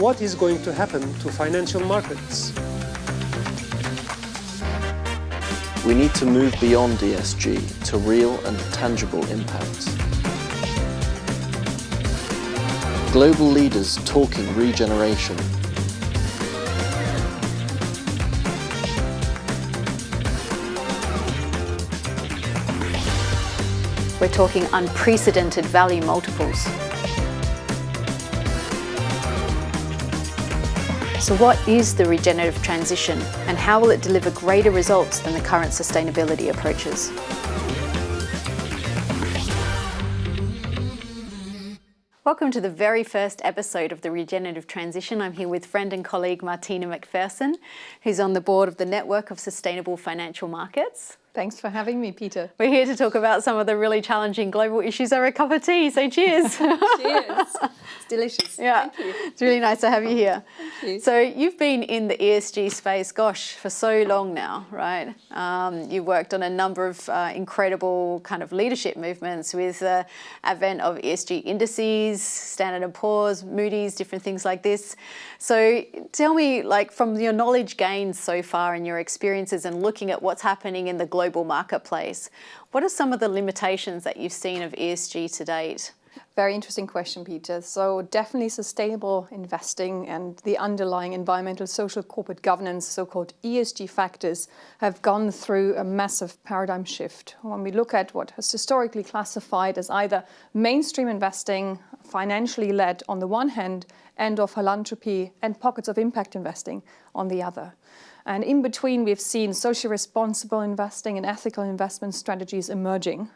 what is going to happen to financial markets? We need to move beyond ESG to real and tangible impacts. Global leaders talking regeneration. We're talking unprecedented value multiples. So what is the regenerative transition and how will it deliver greater results than the current sustainability approaches? Welcome to the very first episode of the Regenerative Transition. I'm here with friend and colleague Martina Macpherson, who's on the board of the Network of Sustainable Financial Markets. Thanks for having me, Peter. We're here to talk about some of the really challenging global issues over a cup of tea, so cheers. Cheers. It's delicious. Yeah, Thank you. It's really nice to have you here. Thank you. So you've been in the ESG space, gosh, for so long now, right? You've worked on a number of incredible kind of leadership movements with the advent of ESG indices, Standard & Poor's, Moody's, different things like this. So tell me, like, from your knowledge gained so far and your experiences and looking at what's happening in the global marketplace, what are some of the limitations that you've seen of ESG to date? Very interesting question, Peter. So definitely sustainable investing and the underlying environmental, social, corporate governance, so-called ESG factors, have gone through a massive paradigm shift. When we look at what is historically classified as either mainstream investing, financially led on the one hand, and of philanthropy and pockets of impact investing on the other. And in between, we've seen socially responsible investing and ethical investment strategies emerging.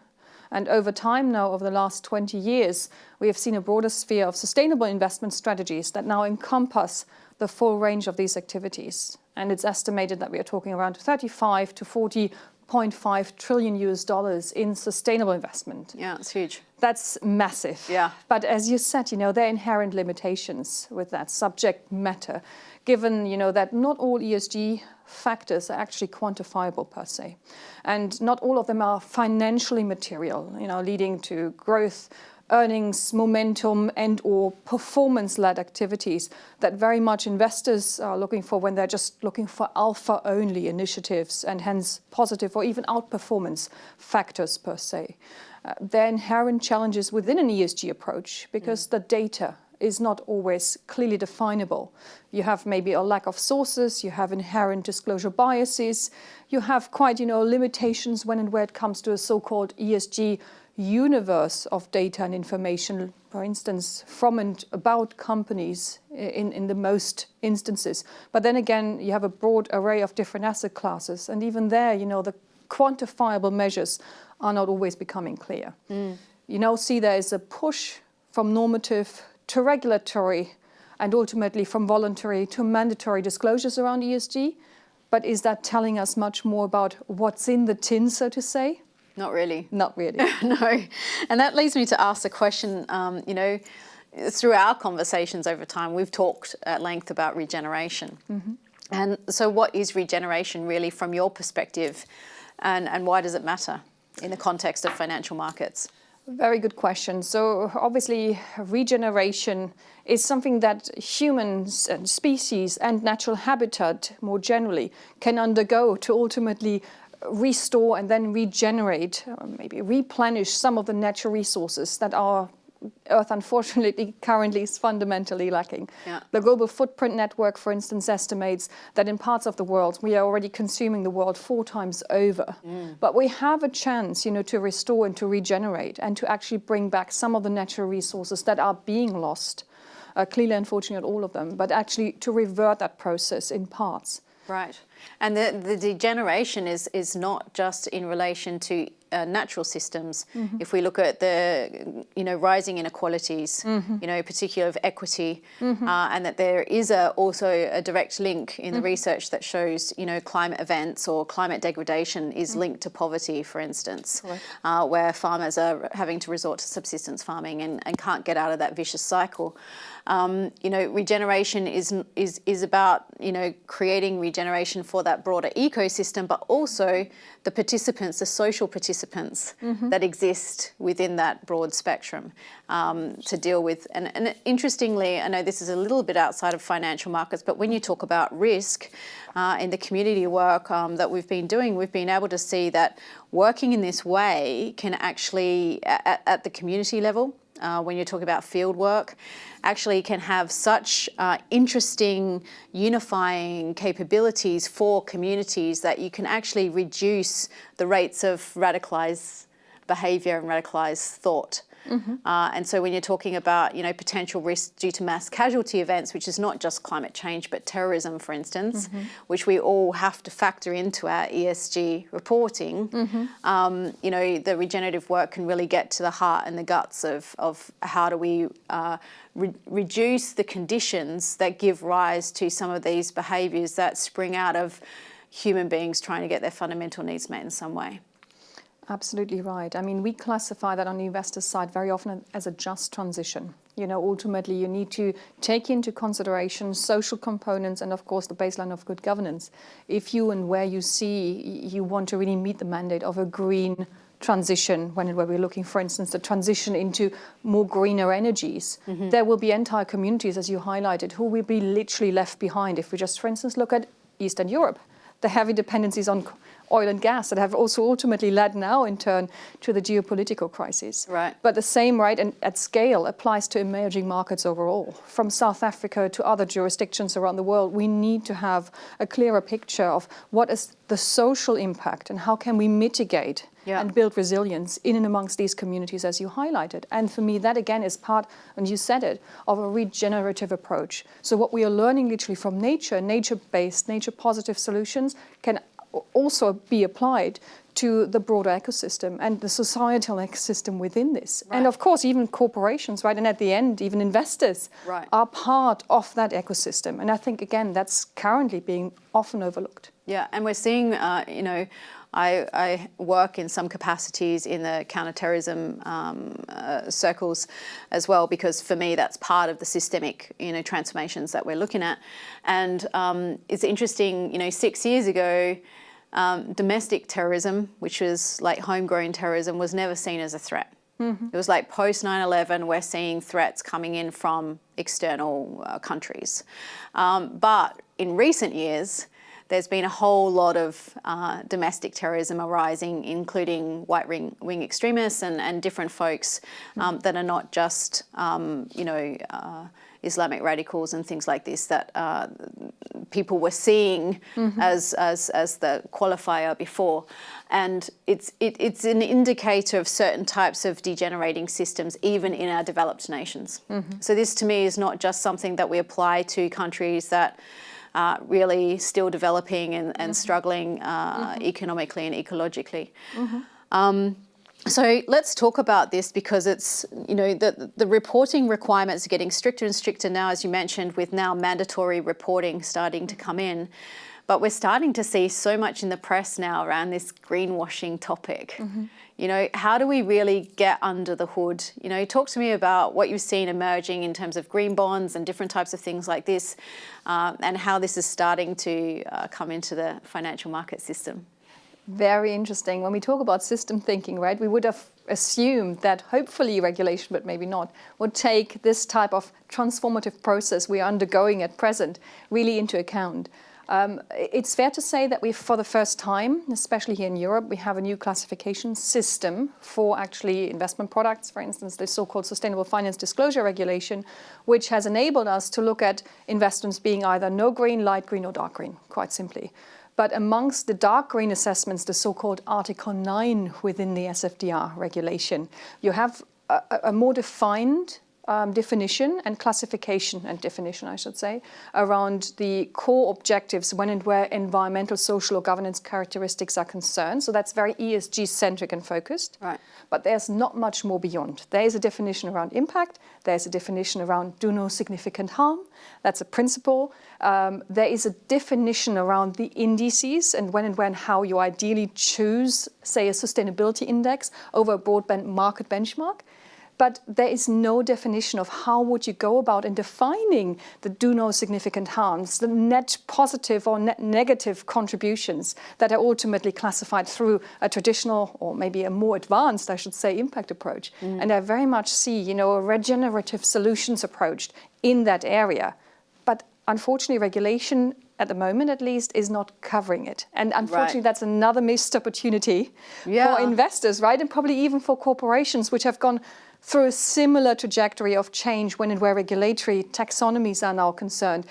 And over time now, over the last 20 years, we have seen a broader sphere of sustainable investment strategies that now encompass the full range of these activities. And it's estimated that we are talking around 35 to 40.5 trillion US dollars in sustainable investment. Yeah, it's huge. That's massive. Yeah. But as you said, there are inherent limitations with that subject matter, given, that not all ESG factors are actually quantifiable per se. And not all of them are financially material, leading to growth, earnings, momentum, and or performance-led activities that very much investors are looking for when they're just looking for alpha-only initiatives and hence positive or even outperformance factors per se. There are inherent challenges within an ESG approach because the data is not always clearly definable. You have maybe a lack of sources, you have inherent disclosure biases, you have quite, limitations when and where it comes to a so-called ESG universe of data and information, for instance, from and about companies in the most instances. But then again, you have a broad array of different asset classes, and even there, the quantifiable measures are not always becoming clear. You now see there is a push from normative to regulatory and ultimately from voluntary to mandatory disclosures around ESG. But is that telling us much more about what's in the tin, so to say? Not really. Not really. No. And that leads me to ask the question, through our conversations over time, we've talked at length about regeneration. Mm-hmm. And so what is regeneration really from your perspective, and why does it matter in the context of financial markets? Very good question. So obviously regeneration is something that humans and species and natural habitat more generally can undergo to ultimately restore and then regenerate, maybe replenish some of the natural resources that our Earth unfortunately currently is fundamentally lacking. Yeah. The Global Footprint Network, for instance, estimates that in parts of the world we are already consuming the world 4 times over. But we have a chance, to restore and to regenerate and to actually bring back some of the natural resources that are being lost. Clearly, unfortunately, not all of them, but actually to revert that process in parts. Right. And the degeneration is not just in relation to natural systems. Mm-hmm. If we look at the, rising inequalities, particularly of equity, and that there is also a direct link in the research that shows, climate events or climate degradation is linked to poverty, for instance, where farmers are having to resort to subsistence farming and can't get out of that vicious cycle. Regeneration is about, creating regeneration for that broader ecosystem, but also the participants, the social participants participants that exist within that broad spectrum to deal with. And interestingly, I know this is a little bit outside of financial markets, but when you talk about risk in the community work that we've been doing, we've been able to see that working in this way can actually, at the community level, when you're talking about field work, actually can have such interesting unifying capabilities for communities that you can actually reduce the rates of radicalised behaviour and radicalised thought. And so when you're talking about, potential risks due to mass casualty events, which is not just climate change, but terrorism, for instance, which we all have to factor into our ESG reporting, the regenerative work can really get to the heart and the guts of how do we reduce the conditions that give rise to some of these behaviours that spring out of human beings trying to get their fundamental needs met in some way. Absolutely right. I mean, we classify that on the investor side very often as a just transition. Ultimately, you need to take into consideration social components and, of course, the baseline of good governance. If you and where you see you want to really meet the mandate of a green transition, where we're looking, for instance, the transition into more greener energies, there will be entire communities, as you highlighted, who will be literally left behind. If we just, for instance, look at Eastern Europe, the heavy dependencies on oil and gas that have also ultimately led now in turn to the geopolitical crisis. Right. But the same and at scale applies to emerging markets overall. From South Africa to other jurisdictions around the world, we need to have a clearer picture of what is the social impact and how can we mitigate and build resilience in and amongst these communities, as you highlighted. And for me, that again is part, and you said it, of a regenerative approach. So what we are learning literally from nature-based, nature-positive solutions can also be applied to the broader ecosystem and the societal ecosystem within this. Right. And of course, even corporations, And at the end, even investors are part of that ecosystem. And I think, again, that's currently being often overlooked. Yeah, and we're seeing, I work in some capacities in the counterterrorism circles as well, because for me that's part of the systemic, transformations that we're looking at. And it's interesting, 6 years ago, domestic terrorism, which was like homegrown terrorism, was never seen as a threat. It was like post 9/11, we're seeing threats coming in from external countries. But in recent years, there's been a whole lot of domestic terrorism arising, including right-wing extremists and different folks that are not just, Islamic radicals and things like this that people were seeing as the qualifier before. And it's an indicator of certain types of degenerating systems, even in our developed nations. So this, to me, is not just something that we apply to countries that really still developing and struggling economically and ecologically. So let's talk about this, because it's, the reporting requirements are getting stricter and stricter now, as you mentioned, with now mandatory reporting starting to come in. But we're starting to see so much in the press now around this greenwashing topic. How do we really get under the hood? Talk to me about what you've seen emerging in terms of green bonds and different types of things like this, and how this is starting to come into the financial market system. Very interesting. When we talk about system thinking, we would have assumed that hopefully regulation, but maybe not, would take this type of transformative process we are undergoing at present really into account. It's fair to say that we, for the first time, especially here in Europe, we have a new classification system for actually investment products, for instance, the so-called Sustainable Finance Disclosure Regulation, which has enabled us to look at investments being either no green, light green, or dark green, quite simply. But amongst the dark green assessments, the so-called Article 9 within the SFDR regulation, you have a more defined definition and classification and definition, I should say, around the core objectives when and where environmental, social, or governance characteristics are concerned. So that's very ESG-centric and focused. Right. But there's not much more beyond. There is a definition around impact. There's a definition around do no significant harm. That's a principle. There is a definition around the indices and when how you ideally choose, say, a sustainability index over a broad market benchmark. but there is no definition of how would you go about in defining the do no significant harms, the net positive or net negative contributions that are ultimately classified through a traditional or maybe a more advanced, I should say, impact approach. And I very much see, a regenerative solutions approach in that area. But unfortunately, regulation at the moment, at least, is not covering it. And unfortunately, that's another missed opportunity for investors, right? And probably even for corporations which have gone through a similar trajectory of change when and where regulatory taxonomies are now concerned.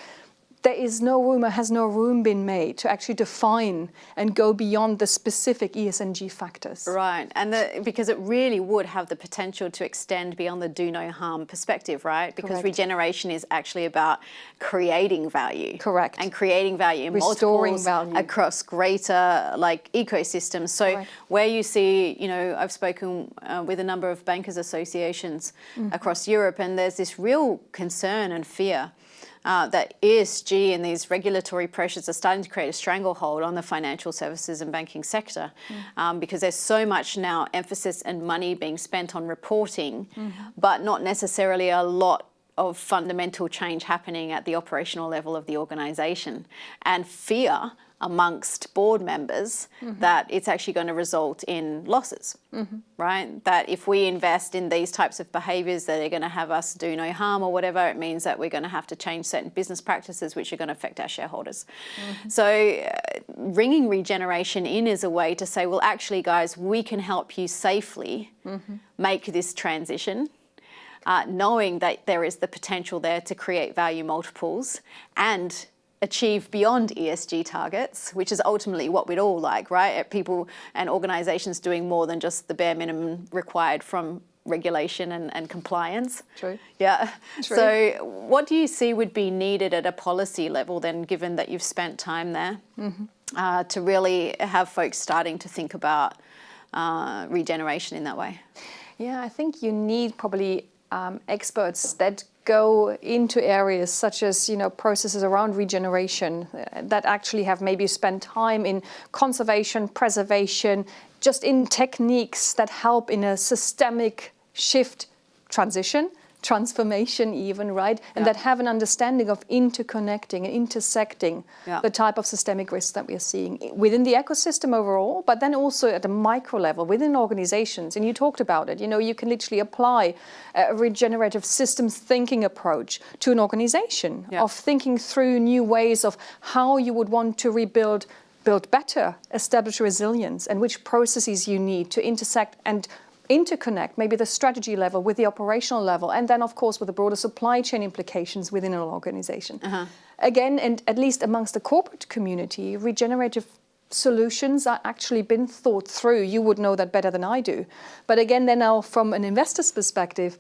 There is no room, or has no room been made to actually define and go beyond the specific ESG factors. Right, and because it really would have the potential to extend beyond the do no harm perspective, right? Because regeneration is actually about creating value. Correct. And creating value in restoring multiples value across greater ecosystems. So where you see, I've spoken with a number of bankers associations across Europe, and there's this real concern and fear that ESG and these regulatory pressures are starting to create a stranglehold on the financial services and banking sector because there's so much now emphasis and money being spent on reporting, but not necessarily a lot of fundamental change happening at the operational level of the organisation, and fear amongst board members that it's actually going to result in losses, right? That if we invest in these types of behaviours that are going to have us do no harm or whatever, it means that we're going to have to change certain business practices which are going to affect our shareholders. So bringing regeneration in is a way to say, well, actually, guys, we can help you safely make this transition, knowing that there is the potential there to create value multiples and achieve beyond ESG targets, which is ultimately what we'd all like, right? People and organisations doing more than just the bare minimum required from regulation and compliance. True. Yeah. True. So what do you see would be needed at a policy level then, given that you've spent time there, to really have folks starting to think about regeneration in that way? Yeah, I think you need probably experts that go into areas such as, processes around regeneration that actually have maybe spent time in conservation, preservation, just in techniques that help in a systemic shift transformation even, right? And that have an understanding of interconnecting and intersecting the type of systemic risks that we are seeing within the ecosystem overall, but then also at a micro level within organizations. And you talked about it, you can literally apply a regenerative systems thinking approach to an organization of thinking through new ways of how you would want to build better, establish resilience, and which processes you need to intersect and interconnect maybe the strategy level with the operational level, and then of course with the broader supply chain implications within an organization. Again, and at least amongst the corporate community, regenerative solutions are actually been thought through. You would know that better than I do. But again, then now from an investor's perspective,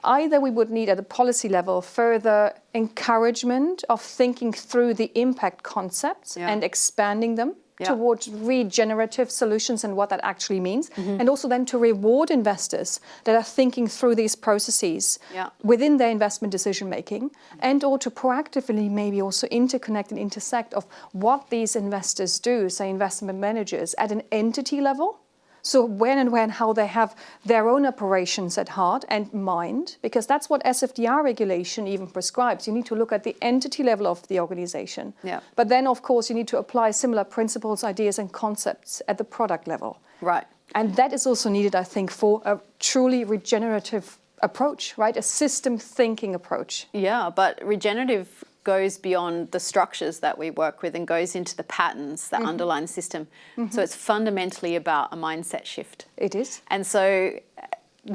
either we would need at a policy level further encouragement of thinking through the impact concepts and expanding them towards regenerative solutions and what that actually means. And also then to reward investors that are thinking through these processes within their investment decision making, and or to proactively maybe also interconnect and intersect of what these investors do, say investment managers, at an entity level. So when and how they have their own operations at heart and mind, because that's what SFDR regulation even prescribes. You need to look at the entity level of the organization. But then, of course, you need to apply similar principles, ideas, and concepts at the product level. Right. And that is also needed, I think, for a truly regenerative approach, right? A system thinking approach. Yeah, but regenerative goes beyond the structures that we work with and goes into the patterns that underlie the system. So it's fundamentally about a mindset shift. It is. And so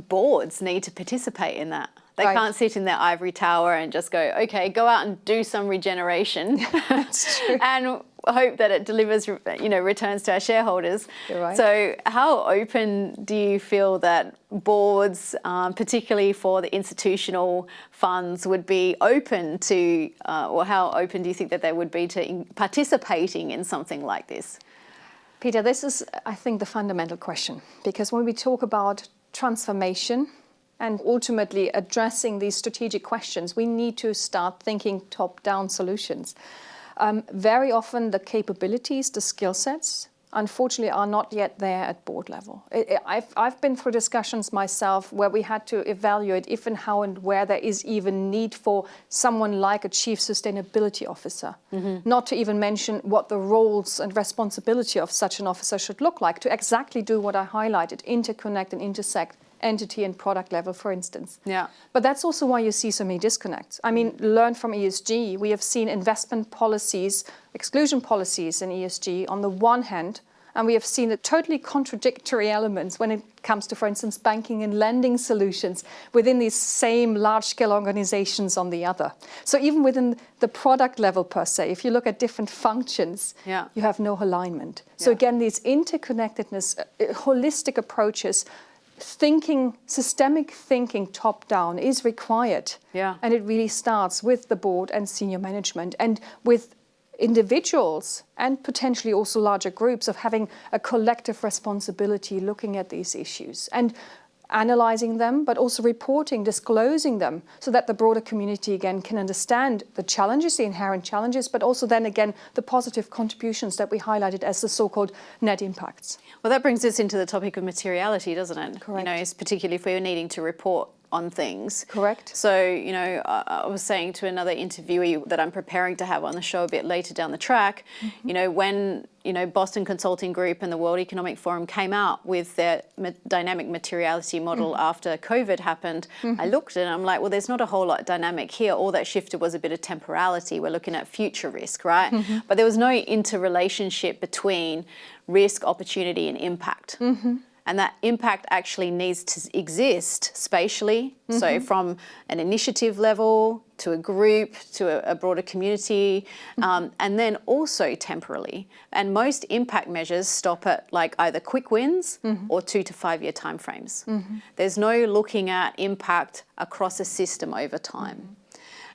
boards need to participate in that. They can't sit in their ivory tower and just go, okay, go out and do some regeneration. That's true. And hope that it delivers, returns to our shareholders. You're right. So how open do you feel that boards, particularly for the institutional funds, would be open to, or how open do you think that they would be to participating in something like this? Peter, this is, I think, the fundamental question. Because when we talk about transformation and ultimately addressing these strategic questions, we need to start thinking top-down solutions. Very often the capabilities, the skill sets unfortunately, are not yet there at board level. I've been through discussions myself where we had to evaluate if and how and where there is even need for someone like a chief sustainability officer, not to even mention what the roles and responsibility of such an officer should look like to exactly do what I highlighted, interconnect and intersect entity and product level, for instance. Yeah. But that's also why you see so many disconnects. I mean, learn from ESG. We have seen investment policies, exclusion policies in ESG on the one hand, and we have seen a totally contradictory elements when it comes to, for instance, banking and lending solutions within these same large-scale organizations on the other. So even within the product level per se, if you look at different functions, you have no alignment. So again, these interconnectedness, holistic approaches, systemic thinking top down is required. And it really starts with the board and senior management and with individuals and potentially also larger groups of having a collective responsibility looking at these issues and analyzing them, but also reporting, disclosing them so that the broader community again can understand the challenges, the inherent challenges, but also then again the positive contributions that we highlighted as the so-called net impacts. Well, that brings us into the topic of materiality, doesn't it? Correct. You know, it's particularly if we're needing to report on things. Correct. So, you know, I was saying to another interviewee that I'm preparing to have on the show a bit later down the track, you know, when, you know, Boston Consulting Group and the World Economic Forum came out with their dynamic materiality model after COVID happened, I looked and I'm like, well, there's not a whole lot dynamic here. All that shifted was a bit of temporality. We're looking at future risk, right? But there was no interrelationship between risk, opportunity, and impact. And that impact actually needs to exist spatially. So from an initiative level to a group to a broader community, and then also temporally. And most impact measures stop at like either quick wins or 2 to 5 year timeframes. There's no looking at impact across a system over time.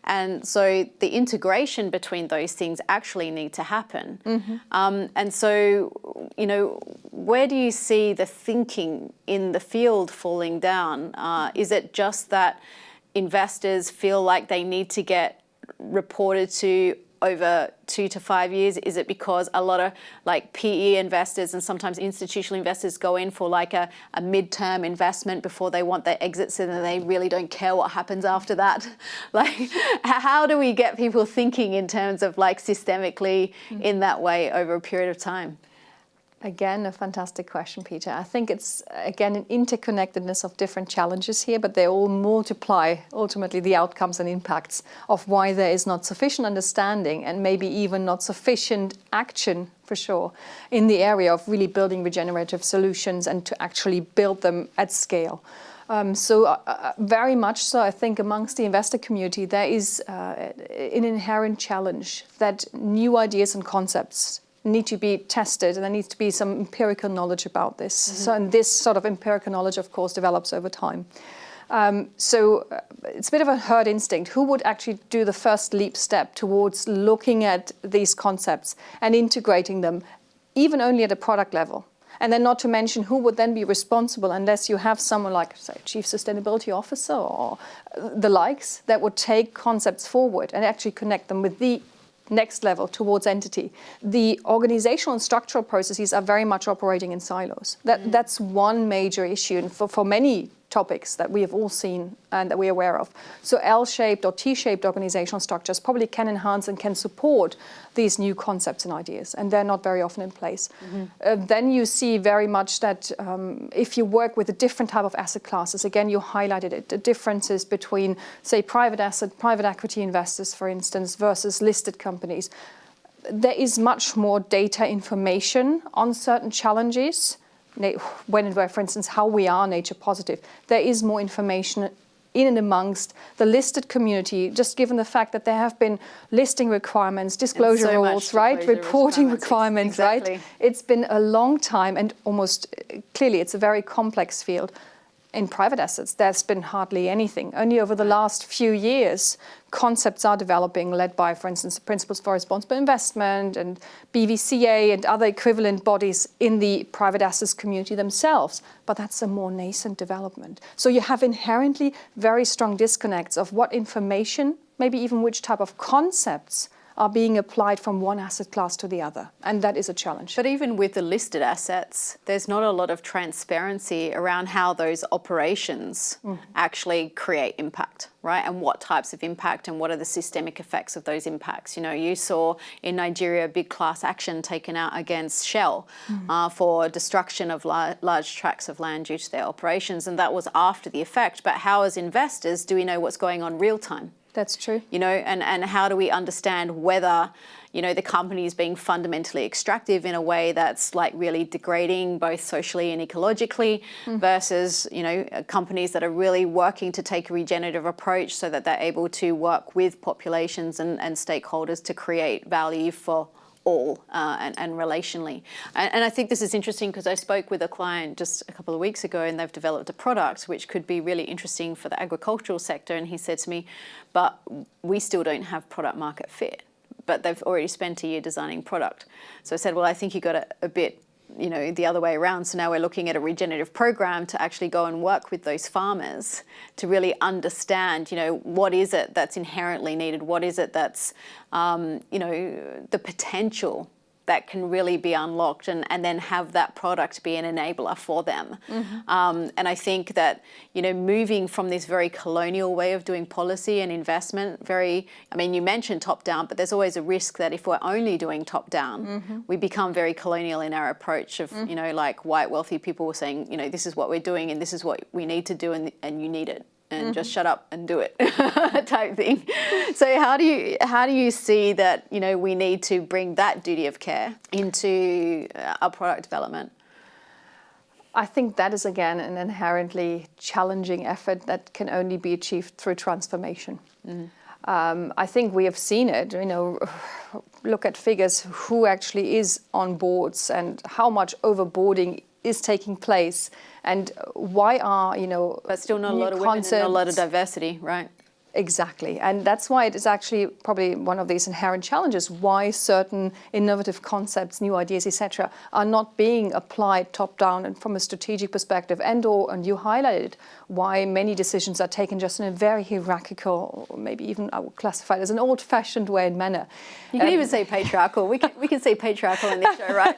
And so the integration between those things actually need to happen. And so, you know, where do you see the thinking in the field falling down? Is it just that investors feel like they need to get reported to over 2 to 5 years? Is it because a lot of like PE investors and sometimes institutional investors go in for like a midterm investment before they want their exits and then they really don't care what happens after that? Like, how do we get people thinking in terms of like systemically in that way over a period of time? Again, a fantastic question, Peter. I think it's, again, an interconnectedness of different challenges here, but they all multiply ultimately the outcomes and impacts of why there is not sufficient understanding and maybe even not sufficient action, for sure, in the area of really building regenerative solutions and to actually build them at scale. Very much so, I think amongst the investor community, there is an inherent challenge that new ideas and concepts need to be tested, and there needs to be some empirical knowledge about this. So, and this sort of empirical knowledge, of course, develops over time. It's a bit of a herd instinct. Who would actually do the first leap step towards looking at these concepts and integrating them, even only at a product level? And then not to mention who would then be responsible unless you have someone like, say, Chief Sustainability Officer or the likes that would take concepts forward and actually connect them with the next level towards entity. The organizational and structural processes are very much operating in silos. That's one major issue, and for many topics that we have all seen and that we're aware of. So L-shaped or T-shaped organizational structures probably can enhance and can support these new concepts and ideas, and they're not very often in place. Then you see very much that if you work with a different type of asset classes, again, you highlighted it, the differences between, say, private equity investors, for instance, versus listed companies. There is much more data information on certain challenges, when and where, for instance, how we are nature positive. There is more information in and amongst the listed community, just given the fact that there have been listing requirements, disclosure rules, right? Reporting requirements, exactly. Right? It's been a long time, and almost clearly it's a very complex field. In private assets, there's been hardly anything. Only over the last few years, concepts are developing, led by, for instance, the Principles for Responsible Investment and BVCA and other equivalent bodies in the private assets community themselves. But that's a more nascent development. So you have inherently very strong disconnects of what information, maybe even which type of concepts are being applied from one asset class to the other. And that is a challenge. But even with the listed assets, there's not a lot of transparency around how those operations actually create impact, right? And what types of impact and what are the systemic effects of those impacts. You know, you saw in Nigeria a big class action taken out against Shell for destruction of large tracts of land due to their operations. And that was after the effect. But how, as investors, do we know what's going on real time? That's true. You know, and how do we understand whether, you know, the company is being fundamentally extractive in a way that's like really degrading both socially and ecologically versus, you know, companies that are really working to take a regenerative approach so that they're able to work with populations and stakeholders to create value for all and relationally. And I think this is interesting because I spoke with a client just a couple of weeks ago and they've developed a product which could be really interesting for the agricultural sector. And he said to me, but we still don't have product market fit, but they've already spent a year designing product. So I said, well, I think you got it a bit, you know, the other way around. So now we're looking at a regenerative program to actually go and work with those farmers to really understand, you know, what is it that's inherently needed? What is it that's, you know, the potential that can really be unlocked and then have that product be an enabler for them. And I think that, you know, moving from this very colonial way of doing policy and investment, I mean, you mentioned top down, but there's always a risk that if we're only doing top down, we become very colonial in our approach of, you know, like white wealthy people were saying, you know, this is what we're doing and this is what we need to do and you need it. And just shut up and do it type thing. So how do you see that, you know, we need to bring that duty of care into our product development? I think that is, again, an inherently challenging effort that can only be achieved through transformation. I think we have seen it, you know, look at figures, who actually is on boards and how much overboarding is taking place and why are, you know, but still not a lot of women and not a lot of diversity, right? Exactly. And that's why it is actually probably one of these inherent challenges, why certain innovative concepts, new ideas, etc., are not being applied top-down and from a strategic perspective, and you highlighted why many decisions are taken just in a very hierarchical, or maybe even I would classify it as an old-fashioned way and manner. You can even say patriarchal. We can say patriarchal in this show, right?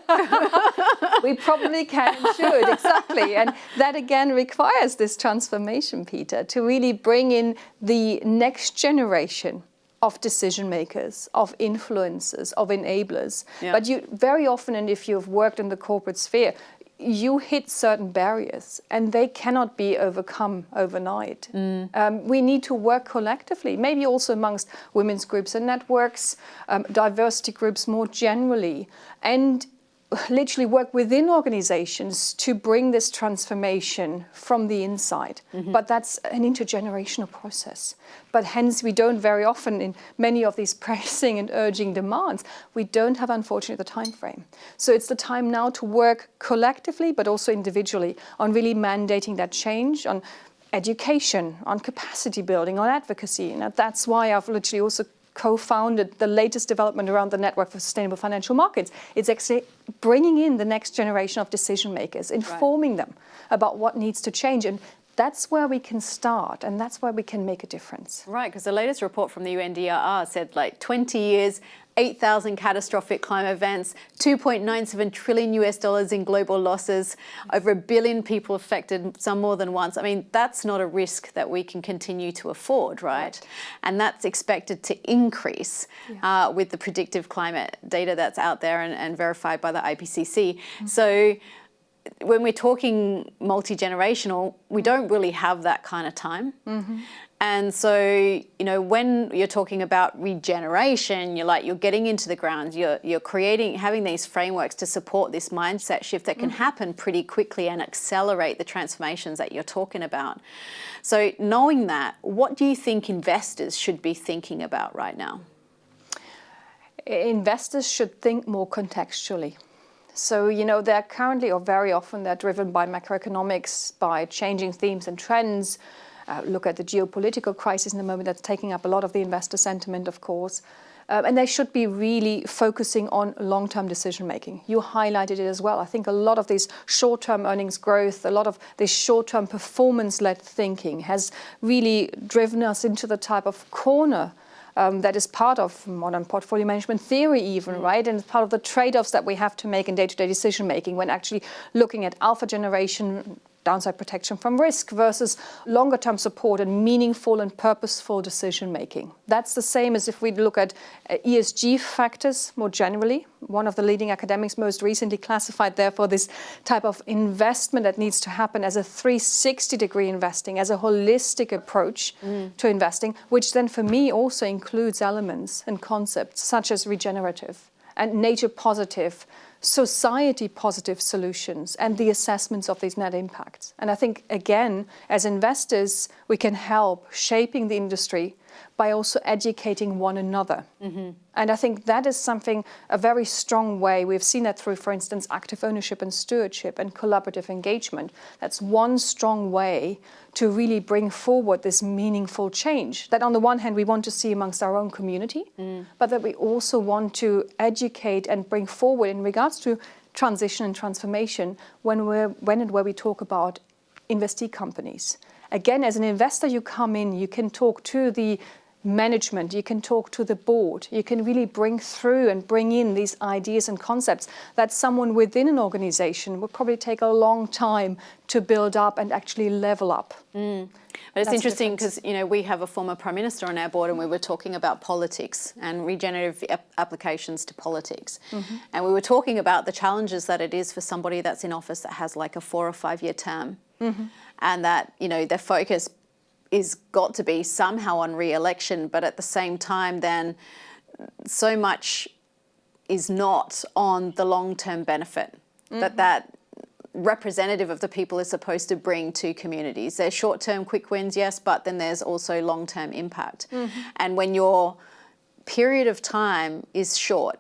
We probably can and should, exactly. And that again requires this transformation, Peter, to really bring in the next generation of decision makers, of influencers, of enablers. Yeah. But you very often, and if you've worked in the corporate sphere, you hit certain barriers and they cannot be overcome overnight. We need to work collectively, maybe also amongst women's groups and networks, diversity groups more generally, and literally work within organizations to bring this transformation from the inside. But that's an intergenerational process. But hence we don't very often, in many of these pressing and urging demands, we don't have, unfortunately, the time frame. So it's the time now to work collectively, but also individually, on really mandating that change, on education, on capacity building, on advocacy. And that's why I've literally also co-founded the latest development around the Network for Sustainable Financial Markets. It's actually bringing in the next generation of decision makers, informing them about what needs to change. And that's where we can start, and that's where we can make a difference. Right, because the latest report from the UNDRR said like 20 years, 8,000 catastrophic climate events, $2.97 trillion in global losses, over 1 billion people affected, some more than once. I mean, that's not a risk that we can continue to afford, right? And that's expected to increase with the predictive climate data that's out there and verified by the IPCC. So when we're talking multi-generational, we don't really have that kind of time. And so, you know, when you're talking about regeneration, you're getting into the ground, you're creating, having these frameworks to support this mindset shift that can happen pretty quickly and accelerate the transformations that you're talking about. So knowing that, what do you think investors should be thinking about right now? Investors should think more contextually. So, you know, they're currently, or very often, they're driven by macroeconomics, by changing themes and trends. Look at the geopolitical crisis in the moment, that's taking up a lot of the investor sentiment, of course. And they should be really focusing on long-term decision-making. You highlighted it as well. I think a lot of this short-term earnings growth, a lot of this short-term performance-led thinking has really driven us into the type of corner that is part of modern portfolio management theory even, right? And it's part of the trade-offs that we have to make in day-to-day decision making when actually looking at alpha generation, downside protection from risk versus longer term support and meaningful and purposeful decision making. That's the same as if we look at ESG factors more generally. One of the leading academics most recently classified therefore this type of investment that needs to happen as a 360-degree investing, as a holistic approach to investing, which then for me also includes elements and concepts such as regenerative and nature positive, society positive solutions and the assessments of these net impacts. And I think, again, as investors, we can help shaping the industry by also educating one another. And I think that is something, a very strong way. We've seen that through, for instance, active ownership and stewardship and collaborative engagement. That's one strong way to really bring forward this meaningful change that on the one hand we want to see amongst our own community, but that we also want to educate and bring forward in regards to transition and transformation when and where we talk about investee companies. Again, as an investor, you come in, you can talk to the management, you can talk to the board, you can really bring through and bring in these ideas and concepts that someone within an organization would probably take a long time to build up and actually level up. But it's interesting because, you know, we have a former Prime Minister on our board and we were talking about politics and regenerative applications to politics. And we were talking about the challenges that it is for somebody that's in office that has like a 4 or 5 year term. And that, you know, their focus is got to be somehow on re-election, but at the same time then so much is not on the long-term benefit that representative of the people is supposed to bring to communities. There's short-term quick wins, yes, but then there's also long-term impact. And when your period of time is short,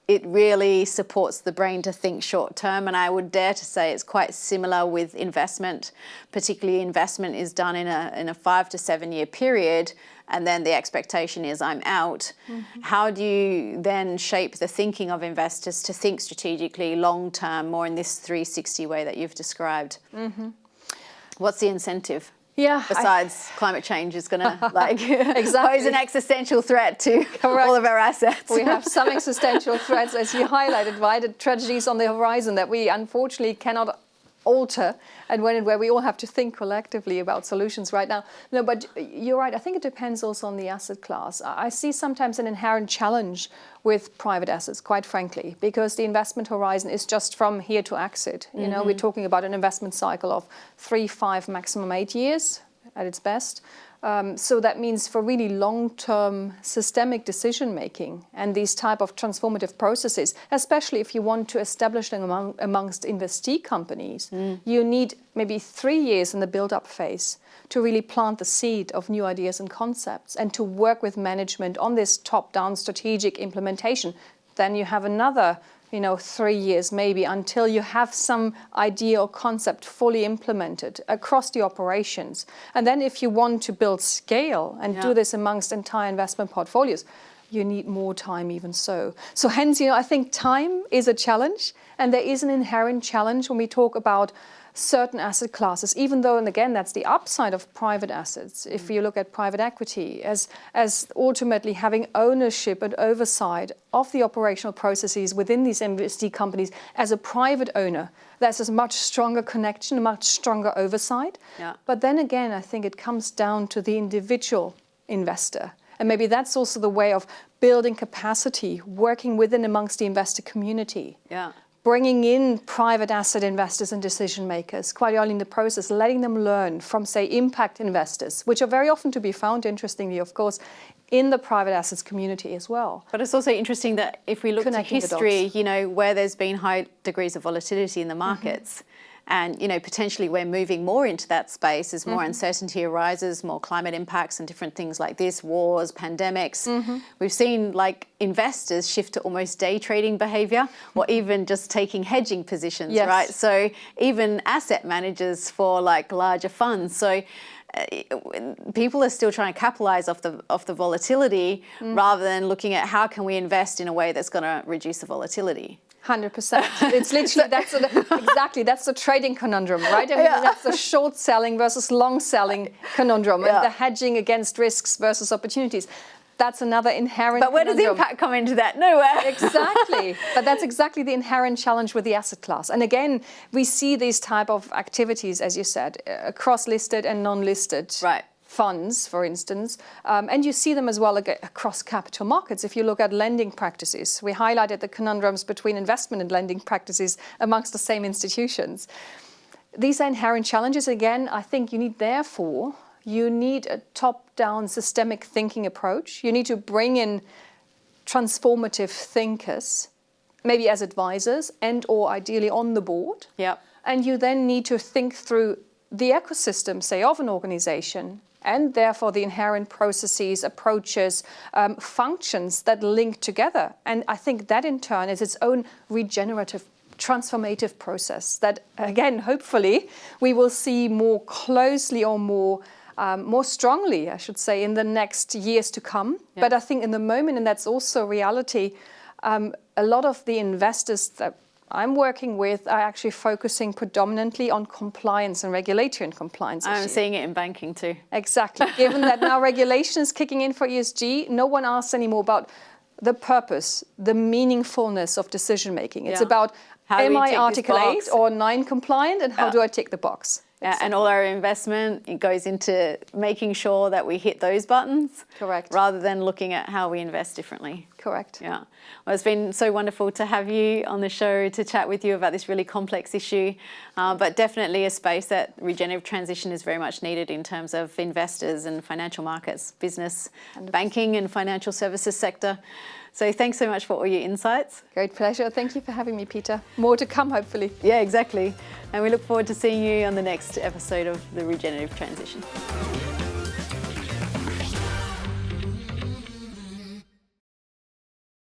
it really supports the brain to think short term. And I would dare to say it's quite similar with investment. Particularly investment is done in a 5 to 7 year period, and then the expectation is I'm out. How do you then shape the thinking of investors to think strategically long term, more in this 360 way that you've described? What's the incentive? Yeah, besides climate change is going to like exactly. pose an existential threat to all of our assets. We have some existential threats, as you highlighted, right? The tragedies on the horizon that we unfortunately cannot alter, and where we all have to think collectively about solutions right now. No, but you're right. I think it depends also on the asset class. I see sometimes an inherent challenge with private assets, quite frankly, because the investment horizon is just from here to exit. You know, we're talking about an investment cycle of 3, 5, maximum 8 years at its best. So that means for really long-term systemic decision-making and these type of transformative processes, especially if you want to establish them amongst investee companies, you need maybe 3 years in the build-up phase to really plant the seed of new ideas and concepts and to work with management on this top-down strategic implementation. Then you have another 3 years maybe until you have some idea or concept fully implemented across the operations. And then if you want to build scale and do this amongst entire investment portfolios, you need more time even so. So hence, I think time is a challenge, and there is an inherent challenge when we talk about certain asset classes, even though, and again, that's the upside of private assets. If you look at private equity as ultimately having ownership and oversight of the operational processes within these investee companies as a private owner, there's a much stronger connection, a much stronger oversight. But then again, I think it comes down to the individual investor. And maybe that's also the way of building capacity, working within amongst the investor community. Bringing in private asset investors and decision makers quite early in the process, letting them learn from, say, impact investors, which are very often to be found, interestingly, of course, in the private assets community as well. But it's also interesting that if we look to history, where there's been high degrees of volatility in the markets, and potentially we're moving more into that space as more uncertainty arises, more climate impacts and different things like this, wars, pandemics. We've seen like investors shift to almost day trading behavior, or even just taking hedging positions, right? So even asset managers for like larger funds. So people are still trying to capitalize off the volatility rather than looking at how can we invest in a way that's going to reduce the volatility. 100%. It's literally, that's the trading conundrum, right? I mean, that's the short selling versus long selling conundrum, and the hedging against risks versus opportunities. that's another inherent But where does conundrum. impact come into that? Nowhere. Exactly. But that's exactly the inherent challenge with the asset class. And again, we see these type of activities, as you said, across listed and non-listed Right. funds, for instance. And you see them as well across capital markets. If you look at lending practices, we highlighted the conundrums between investment and lending practices amongst the same institutions. These are inherent challenges. Again, I think you need a top-down systemic thinking approach. You need to bring in transformative thinkers, maybe as advisors and or ideally on the board. Yep. And you then need to think through the ecosystem, say, of an organization, and therefore the inherent processes, approaches, functions that link together. And I think that in turn is its own regenerative, transformative process that, again, hopefully we will see more closely or more strongly, I should say, in the next years to come. Yeah. But I think in the moment, and that's also reality, a lot of the investors that I'm working with are actually focusing predominantly on compliance and regulatory and compliance I'm issues. seeing it in banking too. Exactly. Given that now regulation is kicking in for ESG, no one asks anymore about the purpose, the meaningfulness of decision making. It's Yeah. about, How do am we I tick this Article 8 box? or 9 compliant, and how Yeah. do I tick the box? Yeah, and all our investment, it goes into making sure that we hit those buttons. Correct. Rather than looking at how we invest differently. Correct. Yeah. Well, it's been so wonderful to have you on the show to chat with you about this really complex issue, but definitely a space that regenerative transition is very much needed in terms of investors and financial markets, business, 100%. banking and financial services sector. So thanks so much for all your insights. Great pleasure. Thank you for having me, Peter. More to come, hopefully. Yeah, exactly. And we look forward to seeing you on the next episode of the Regenerative Transition.